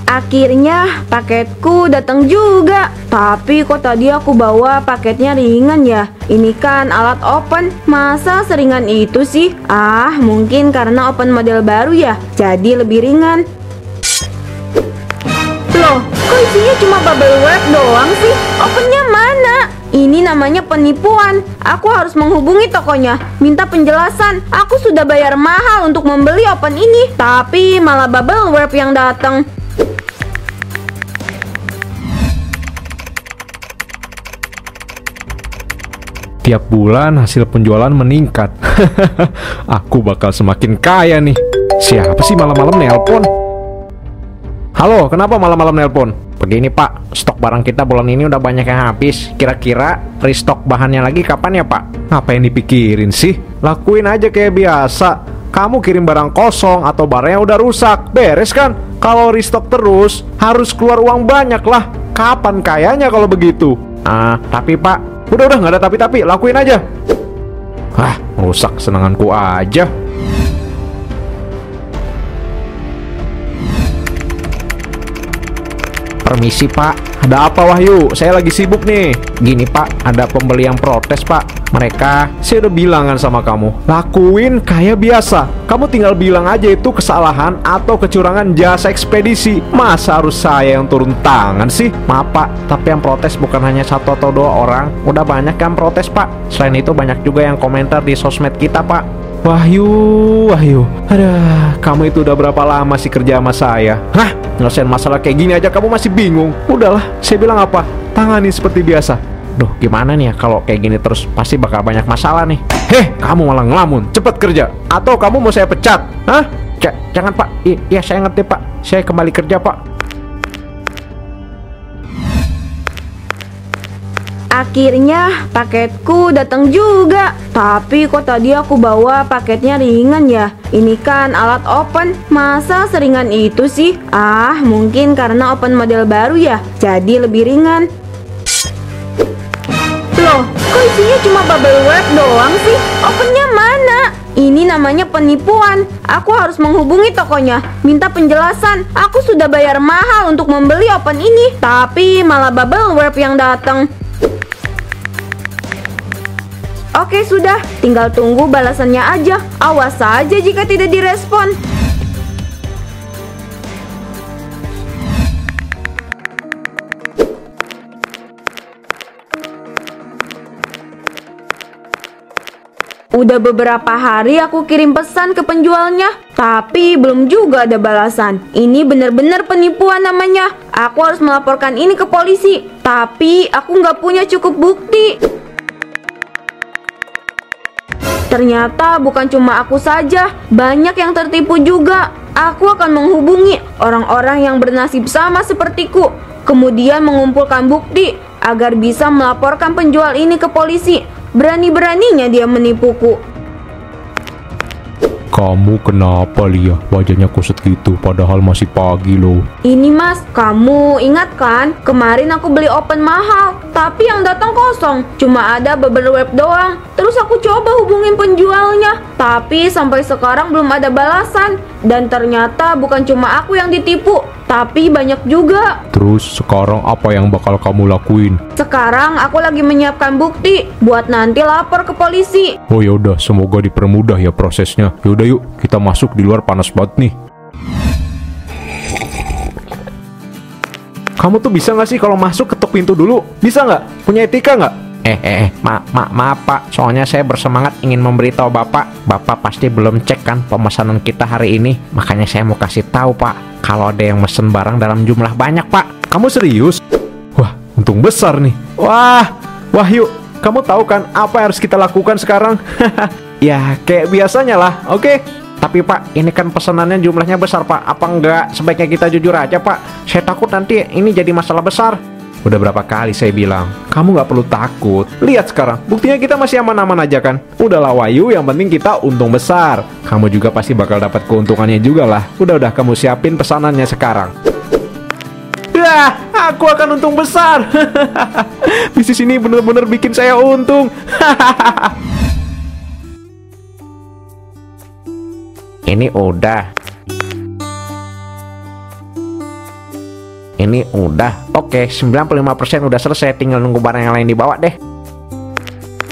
Akhirnya paketku datang juga. Tapi kok tadi aku bawa paketnya ringan ya? Ini kan alat open, masa seringan itu sih? Ah, mungkin karena open model baru ya, jadi lebih ringan. Loh, kok isinya cuma bubble wrap doang sih? Opennya mana? Ini namanya penipuan. Aku harus menghubungi tokonya, minta penjelasan. Aku sudah bayar mahal untuk membeli open ini, tapi malah bubble wrap yang datang. Tiap bulan hasil penjualan meningkat. Aku bakal semakin kaya nih. Siapa sih malam-malam nelpon? Halo, kenapa malam-malam nelpon? Begini pak, stok barang kita bulan ini udah banyak yang habis. Kira-kira restock bahannya lagi kapan ya pak? Apa yang dipikirin sih? Lakuin aja kayak biasa. Kamu kirim barang kosong atau barangnya udah rusak, beres kan? Kalau restock terus, harus keluar uang banyak lah. Kapan kayanya kalau begitu? Tapi pak, udah nggak ada tapi, lakuin aja. Rusak senanganku aja. Permisi pak, ada apa Wahyu? Saya lagi sibuk nih. Gini pak, ada pembeli yang protes pak. Saya udah bilang kan sama kamu, lakuin kayak biasa. Kamu tinggal bilang aja itu kesalahan atau kecurangan jasa ekspedisi. Masa harus saya yang turun tangan sih? Maaf pak, tapi yang protes bukan hanya satu atau dua orang. Udah banyak yang protes pak. Selain itu banyak juga yang komentar di sosmed kita pak. Wahyu, aduh, kamu itu udah berapa lama sih kerja sama saya? Nyelesain masalah kayak gini aja kamu masih bingung? Udahlah, saya bilang apa? Tangani seperti biasa. Duh, gimana nih ya kalau kayak gini terus? Pasti bakal banyak masalah nih. Kamu malah ngelamun, cepet kerja. Atau kamu mau saya pecat? Jangan pak, iya saya ngerti pak. Saya kembali kerja pak. Akhirnya paketku datang juga. Tapi kok tadi aku bawa paketnya ringan ya? Ini kan alat open, masa seringan itu sih? Ah, mungkin karena open model baru ya, jadi lebih ringan. Loh, kok isinya cuma bubble wrap doang sih? Opennya mana? Ini namanya penipuan. Aku harus menghubungi tokonya, minta penjelasan. Aku sudah bayar mahal untuk membeli open ini, tapi malah bubble wrap yang datang. Oke sudah, tinggal tunggu balasannya aja. Awas saja jika tidak direspon. Udah beberapa hari aku kirim pesan ke penjualnya, tapi belum juga ada balasan. Ini benar-benar penipuan namanya. Aku harus melaporkan ini ke polisi, tapi aku nggak punya cukup bukti. Ternyata bukan cuma aku saja, banyak yang tertipu juga. Aku akan menghubungi orang-orang yang bernasib sama sepertiku, kemudian mengumpulkan bukti agar bisa melaporkan penjual ini ke polisi. Berani-beraninya dia menipuku. Kamu kenapa Lia? Wajahnya kusut gitu padahal masih pagi loh. Ini mas, kamu ingat kan? Kemarin aku beli open mahal, tapi yang datang kosong, cuma ada bubble wrap doang. Terus aku coba hubungin penjualnya, tapi sampai sekarang belum ada balasan. Dan ternyata bukan cuma aku yang ditipu, tapi banyak juga. Terus sekarang apa yang bakal kamu lakuin? Sekarang aku lagi menyiapkan bukti buat nanti lapor ke polisi. Oh yaudah, semoga dipermudah ya prosesnya. Yaudah yuk, kita masuk, di luar panas banget nih. Kamu tuh bisa nggak sih kalau masuk ketuk pintu dulu? Bisa nggak? Punya etika nggak? Maaf pak, soalnya saya bersemangat ingin memberitahu bapak. Bapak pasti belum cek kan pemesanan kita hari ini. Makanya saya mau kasih tahu pak, kalau ada yang mesen barang dalam jumlah banyak pak. Kamu serius? Wah, untung besar nih. Wahyu, kamu tahu kan apa yang harus kita lakukan sekarang? Ya, kayak biasanya lah, oke? Tapi pak, ini kan pesanannya jumlahnya besar pak. Apa enggak sebaiknya kita jujur aja pak? Saya takut nanti ini jadi masalah besar. Udah berapa kali saya bilang, kamu nggak perlu takut. Lihat sekarang, buktinya kita masih aman-aman aja kan? Udahlah Wahyu, yang penting kita untung besar. Kamu juga pasti bakal dapat keuntungannya juga lah. Udah kamu siapin pesanannya sekarang. Aku akan untung besar. Bisnis ini bener-bener bikin saya untung. Ini udah. Ini udah. Oke, 95% udah selesai. Tinggal nunggu barang yang lain dibawa deh.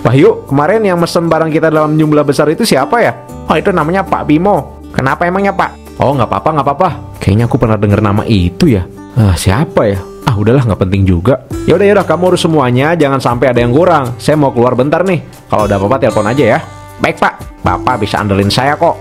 Wahyu, kemarin yang mesen barang kita dalam jumlah besar itu siapa ya? Oh, itu namanya Pak Bimo. Kenapa emangnya, Pak? Oh, nggak apa-apa, nggak apa-apa. Kayaknya aku pernah dengar nama itu ya. Siapa ya? Udahlah, nggak penting juga. Yaudah, kamu urus semuanya. Jangan sampai ada yang kurang. Saya mau keluar bentar nih. Kalau udah apa-apa, telepon aja ya. Baik, Pak. Bapak bisa andelin saya kok.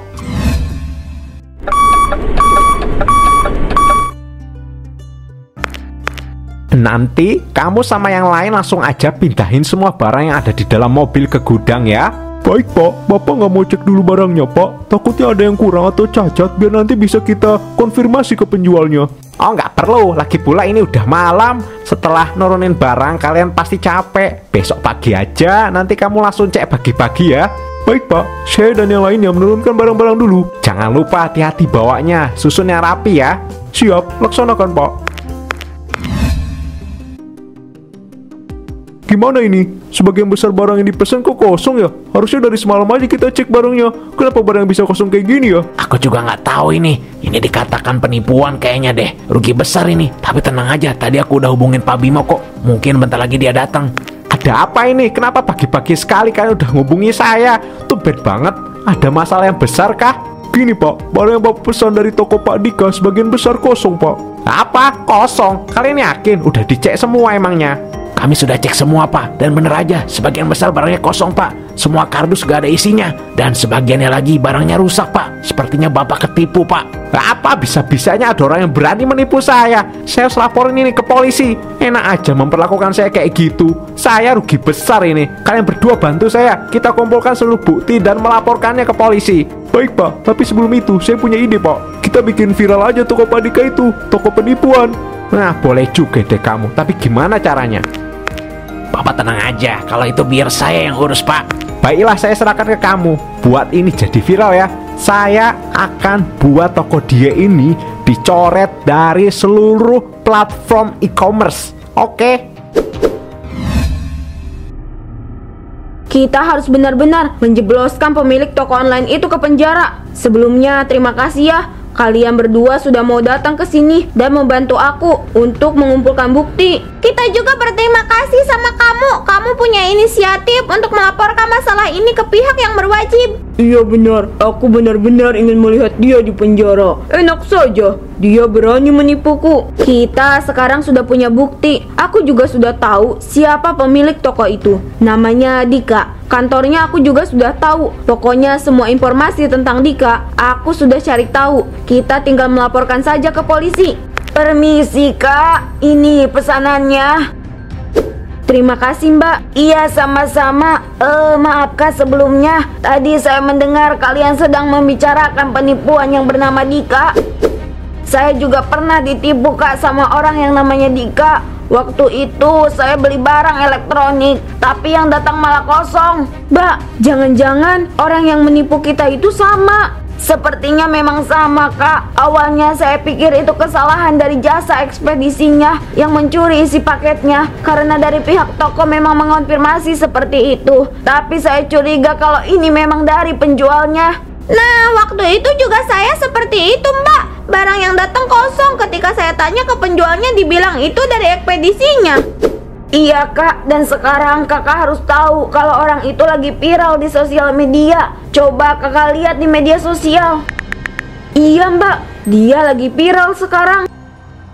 Nanti kamu sama yang lain langsung aja pindahin semua barang yang ada di dalam mobil ke gudang ya. Baik Pak, Bapak nggak mau cek dulu barangnya Pak. Takutnya ada yang kurang atau cacat, biar nanti bisa kita konfirmasi ke penjualnya. Oh, nggak perlu. Lagi pula ini udah malam. Setelah nurunin barang kalian pasti capek. Besok pagi aja, nanti kamu langsung cek bagi-bagi ya. Baik Pak, saya dan yang lainnya menurunkan barang-barang dulu. Jangan lupa hati-hati bawanya. Susun yang rapi ya. Siap, laksanakan Pak. Gimana ini? Sebagian besar barang yang dipesan kok kosong ya? Harusnya dari semalam aja kita cek barangnya. Kenapa barang bisa kosong kayak gini ya? Aku juga nggak tahu ini. Ini dikatakan penipuan kayaknya deh. Rugi besar ini. Tapi tenang aja, tadi aku udah hubungin Pak Bimo kok. Mungkin bentar lagi dia datang. Ada apa ini? Kenapa pagi-pagi sekali kalian udah ngubungi saya? Tumben banget. Ada masalah yang besar kah? Gini Pak, barang yang Bapak pesan dari toko Pak Dika sebagian besar kosong Pak. Apa? Kosong? Kalian yakin? Udah dicek semua emangnya? Kami sudah cek semua Pak, dan bener aja sebagian besar barangnya kosong Pak. Semua kardus gak ada isinya, dan sebagiannya lagi barangnya rusak Pak. Sepertinya Bapak ketipu Pak. Apa bisa-bisanya ada orang yang berani menipu saya? Saya harus laporin ini ke polisi. Enak aja memperlakukan saya kayak gitu. Saya rugi besar ini. Kalian berdua bantu saya. Kita kumpulkan seluruh bukti dan melaporkannya ke polisi. Baik Pak, tapi sebelum itu saya punya ide Pak. Kita bikin viral aja toko Pak Dika itu, toko penipuan. Nah, boleh juga deh kamu. Tapi gimana caranya? Bapak tenang aja, kalau itu biar saya yang urus Pak. Baiklah, saya serahkan ke kamu. Buat ini jadi viral ya. Saya akan buat toko dia ini dicoret dari seluruh platform e-commerce. Oke? Kita harus benar-benar menjebloskan pemilik toko online itu ke penjara. Sebelumnya, terima kasih ya. Kalian berdua sudah mau datang ke sini dan membantu aku untuk mengumpulkan bukti. Kita juga berterima kasih sama kamu. Kamu punya inisiatif untuk melaporkan masalah ini ke pihak yang berwajib. Iya benar, aku benar-benar ingin melihat dia di penjara. Enak saja, dia berani menipuku. Kita sekarang sudah punya bukti. Aku juga sudah tahu siapa pemilik toko itu. Namanya Dika. Kantornya aku juga sudah tahu. Pokoknya semua informasi tentang Dika aku sudah cari tahu. Kita tinggal melaporkan saja ke polisi. Permisi Kak, ini pesanannya. Terima kasih Mbak. Iya sama-sama. Maaf Kak sebelumnya. Tadi saya mendengar kalian sedang membicarakan penipuan yang bernama Dika. Saya juga pernah ditipu Kak sama orang yang namanya Dika. Waktu itu saya beli barang elektronik, tapi yang datang malah kosong. Mbak, jangan-jangan orang yang menipu kita itu sama. Sepertinya memang sama Kak. Awalnya saya pikir itu kesalahan dari jasa ekspedisinya yang mencuri isi paketnya, karena dari pihak toko memang mengonfirmasi seperti itu. Tapi saya curiga kalau ini memang dari penjualnya. Nah, waktu itu juga saya seperti itu Mbak. Barang yang datang kosong. Ketika saya tanya ke penjualnya, dibilang itu dari ekspedisinya. Iya Kak, dan sekarang Kakak harus tahu kalau orang itu lagi viral di sosial media. Coba Kakak lihat di media sosial. Iya Mbak, dia lagi viral sekarang.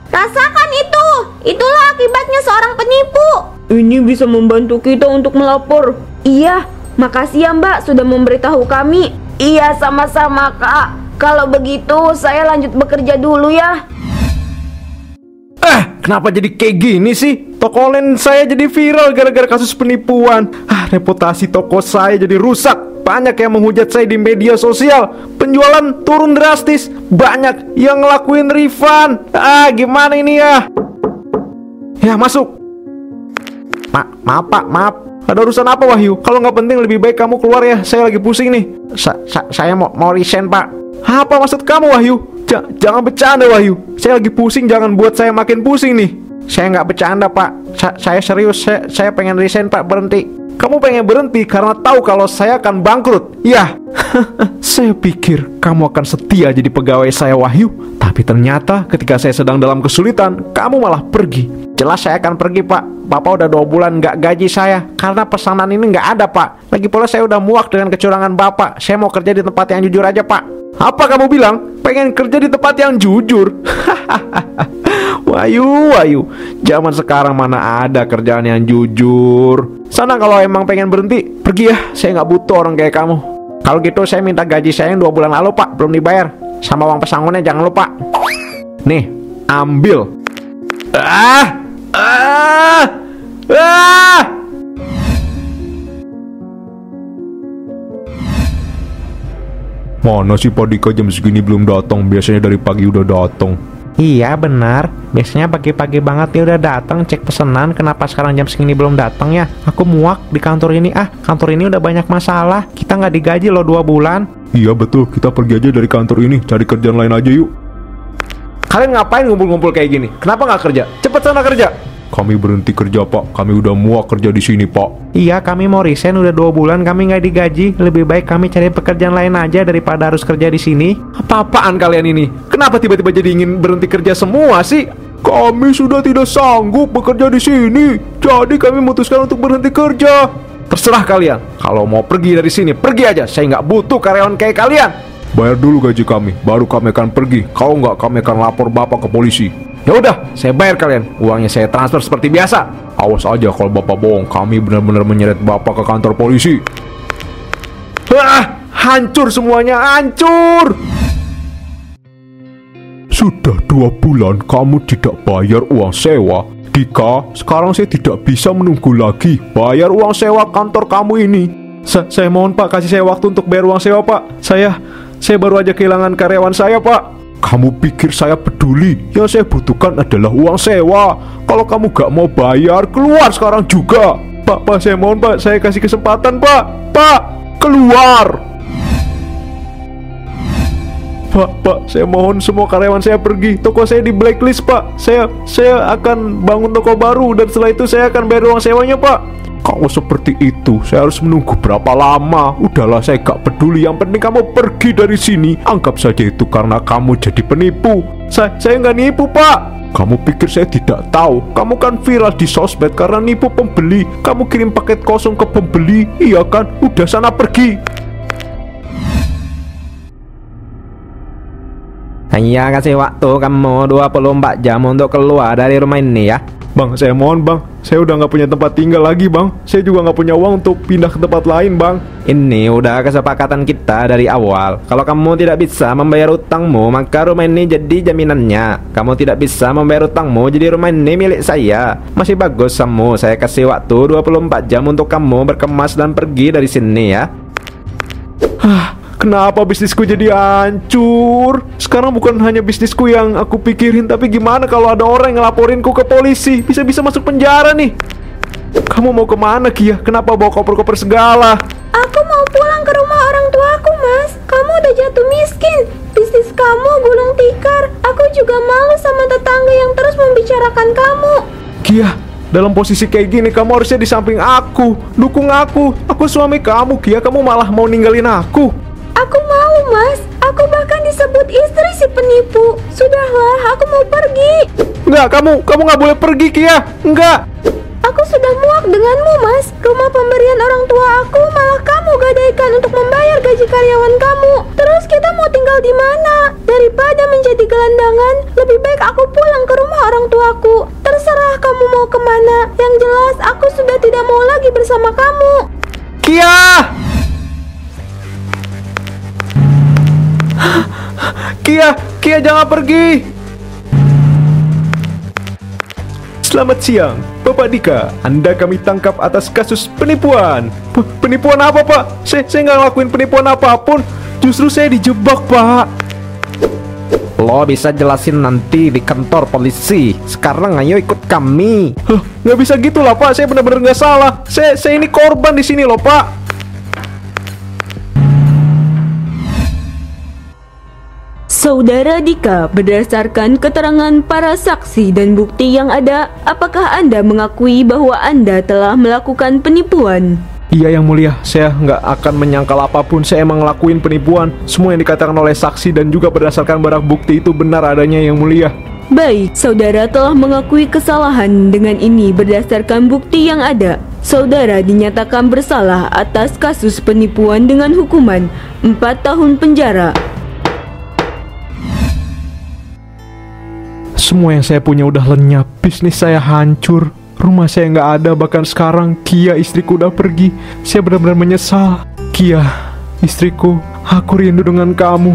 Rasakan itu. Itulah akibatnya seorang penipu. Ini bisa membantu kita untuk melapor. Iya, makasih ya Mbak sudah memberitahu kami. Iya sama-sama Kak. Kalau begitu saya lanjut bekerja dulu ya. Kenapa jadi kayak gini sih? Toko online saya jadi viral gara-gara kasus penipuan. Reputasi toko saya jadi rusak. Banyak yang menghujat saya di media sosial. Penjualan turun drastis. Banyak yang ngelakuin refund. Gimana ini ya? Ya, masuk. Maaf Pak, maaf. Ada urusan apa Wahyu? Kalau nggak penting lebih baik kamu keluar ya. Saya lagi pusing nih. Saya mau resign Pak. Apa maksud kamu Wahyu? Jangan bercanda Wahyu. Saya lagi pusing, jangan buat saya makin pusing nih. Saya nggak bercanda, Pak. Saya serius. Saya pengen resign, Pak. Berhenti. Kamu pengen berhenti karena tahu kalau saya akan bangkrut? Ya. Saya pikir kamu akan setia jadi pegawai saya, Wahyu. Tapi ternyata ketika saya sedang dalam kesulitan, kamu malah pergi. Jelas saya akan pergi, Pak. Bapak udah 2 bulan nggak gaji saya karena pesanan ini nggak ada, Pak. Lagi pula saya udah muak dengan kecurangan Bapak. Saya mau kerja di tempat yang jujur aja, Pak. Apa kamu bilang? Pengen kerja di tempat yang jujur? Wahyu, zaman sekarang mana ada kerjaan yang jujur. Sana kalau emang pengen berhenti, pergi ya. Saya nggak butuh orang kayak kamu. Kalau gitu saya minta gaji saya yang 2 bulan lalu, Pak, belum dibayar. Sama uang pesangonnya jangan lupa. Nih, ambil. Mana sih Pak Dika jam segini belum datang? Biasanya dari pagi udah datang. Iya benar, biasanya pagi-pagi banget dia udah datang cek pesanan. Kenapa sekarang jam segini belum datang ya? Aku muak di kantor ini. Kantor ini udah banyak masalah. Kita nggak digaji loh 2 bulan. Iya betul, kita pergi aja dari kantor ini, cari kerjaan lain aja yuk. Kalian ngapain ngumpul-ngumpul kayak gini? Kenapa nggak kerja? Cepet sana kerja. Kami berhenti kerja, Pak. Kami udah muak kerja di sini, Pak. Iya, kami mau resign udah 2 bulan kami nggak digaji. Lebih baik kami cari pekerjaan lain aja daripada harus kerja di sini. Apa-apaan kalian ini? Kenapa tiba-tiba jadi ingin berhenti kerja semua sih? Kami sudah tidak sanggup bekerja di sini. Jadi kami memutuskan untuk berhenti kerja. Terserah kalian. Kalau mau pergi dari sini, pergi aja. Saya nggak butuh karyawan kayak kalian. Bayar dulu gaji kami, baru kami akan pergi. Kalau nggak, kami akan lapor Bapak ke polisi. Ya udah, saya bayar kalian. Uangnya saya transfer seperti biasa. Awas aja kalau Bapak bohong, kami benar-benar menyeret Bapak ke kantor polisi. Hancur semuanya, hancur. Sudah 2 bulan kamu tidak bayar uang sewa. Dika, sekarang saya tidak bisa menunggu lagi. Bayar uang sewa kantor kamu ini. Saya mohon Pak, kasih saya waktu untuk bayar uang sewa, Pak. Saya baru aja kehilangan karyawan saya, Pak. Kamu pikir saya peduli? Yang saya butuhkan adalah uang sewa. Kalau kamu gak mau bayar, keluar sekarang juga. Pak, saya mohon Pak, saya kasih kesempatan Pak. Pak, keluar. Pak, saya mohon semua karyawan saya pergi. Toko saya di blacklist, Pak. Saya akan bangun toko baru dan setelah itu saya akan bayar uang sewanya, Pak. Kalau seperti itu, saya harus menunggu berapa lama? Udahlah, saya gak peduli. Yang penting kamu pergi dari sini. Anggap saja itu karena kamu jadi penipu. Saya nggak nipu, Pak. Kamu pikir saya tidak tahu? Kamu kan viral di sosmed karena nipu pembeli. Kamu kirim paket kosong ke pembeli, iya kan? Udah sana pergi. Hanya kasih waktu kamu 24 jam untuk keluar dari rumah ini ya. Bang, saya mohon bang, saya udah nggak punya tempat tinggal lagi bang. Saya juga nggak punya uang untuk pindah ke tempat lain bang. Ini udah kesepakatan kita dari awal. Kalau kamu tidak bisa membayar utangmu, maka rumah ini jadi jaminannya. Kamu tidak bisa membayar utangmu, jadi rumah ini milik saya. Masih bagus kamu, saya kasih waktu 24 jam untuk kamu berkemas dan pergi dari sini ya. Kenapa bisnisku jadi hancur? Sekarang bukan hanya bisnisku yang aku pikirin, tapi gimana kalau ada orang yang ngelaporinku ke polisi? Bisa-bisa masuk penjara nih. Kamu mau kemana, Kia? Kenapa bawa koper-koper segala? Aku mau pulang ke rumah orang tuaku, Mas. Kamu udah jatuh miskin. Bisnis kamu gulung tikar. Aku juga malu sama tetangga yang terus membicarakan kamu. Kia, dalam posisi kayak gini kamu harusnya di samping aku. Dukung aku. Aku suami kamu, Kia. Kamu malah mau ninggalin aku. Aku malu, Mas. Aku bahkan disebut istri si penipu. Sudahlah, aku mau pergi. Enggak, kamu nggak boleh pergi, Kia. Enggak. Aku sudah muak denganmu, Mas. Rumah pemberian orang tua aku malah kamu gadaikan untuk membayar gaji karyawan kamu. Terus kita mau tinggal di mana? Daripada menjadi gelandangan, lebih baik aku pulang ke rumah orang tuaku. Terserah kamu mau kemana. Yang jelas, aku sudah tidak mau lagi bersama kamu. Kia! Kia jangan pergi. Selamat siang, Bapak Dika. Anda kami tangkap atas kasus penipuan. Penipuan apa, Pak? Saya nggak ngelakuin penipuan apapun. Justru saya dijebak, Pak. Lo bisa jelasin nanti di kantor polisi. Sekarang ayo ikut kami. Nggak bisa gitu lah, Pak. Saya benar-benar nggak salah. Saya ini korban di sini loh, Pak. Saudara Dika, berdasarkan keterangan para saksi dan bukti yang ada, apakah Anda mengakui bahwa Anda telah melakukan penipuan? Iya Yang Mulia, saya nggak akan menyangkal apapun. Saya emang ngelakuin penipuan. Semua yang dikatakan oleh saksi dan juga berdasarkan barang bukti itu benar adanya Yang Mulia. Baik, saudara telah mengakui kesalahan. Dengan ini berdasarkan bukti yang ada, saudara dinyatakan bersalah atas kasus penipuan dengan hukuman 4 tahun penjara. Semua yang saya punya udah lenyap, bisnis saya hancur, rumah saya nggak ada, bahkan sekarang Kia istriku udah pergi. Saya benar-benar menyesal. Kia, istriku, aku rindu dengan kamu.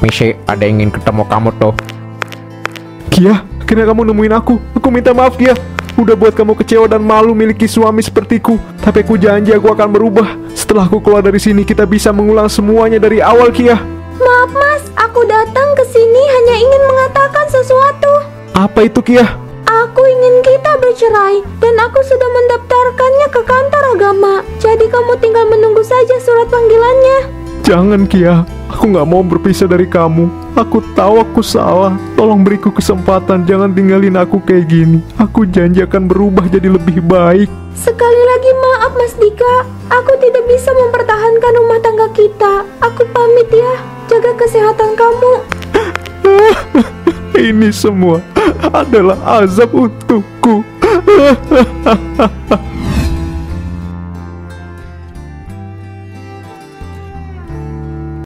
Misi, ada yang ingin ketemu kamu tuh. Kia, akhirnya kamu nemuin aku. Aku minta maaf Kia, udah buat kamu kecewa dan malu miliki suami sepertiku. Tapi aku janji aku akan berubah. Setelah aku keluar dari sini, kita bisa mengulang semuanya dari awal Kia. Maaf mas, aku datang ke sini hanya ingin mengatakan sesuatu. Apa itu Kia? Aku ingin kita bercerai dan aku sudah mendaftarkannya ke kantor agama. Jadi kamu tinggal menunggu saja surat panggilannya. Jangan Kia, aku nggak mau berpisah dari kamu. Aku tahu aku salah. Tolong beriku kesempatan, jangan tinggalin aku kayak gini. Aku janji akan berubah jadi lebih baik. Sekali lagi maaf Mas Dika, aku tidak bisa mempertahankan rumah tangga kita. Aku pamit ya, jaga kesehatan kamu. Ini semua adalah azab untukku.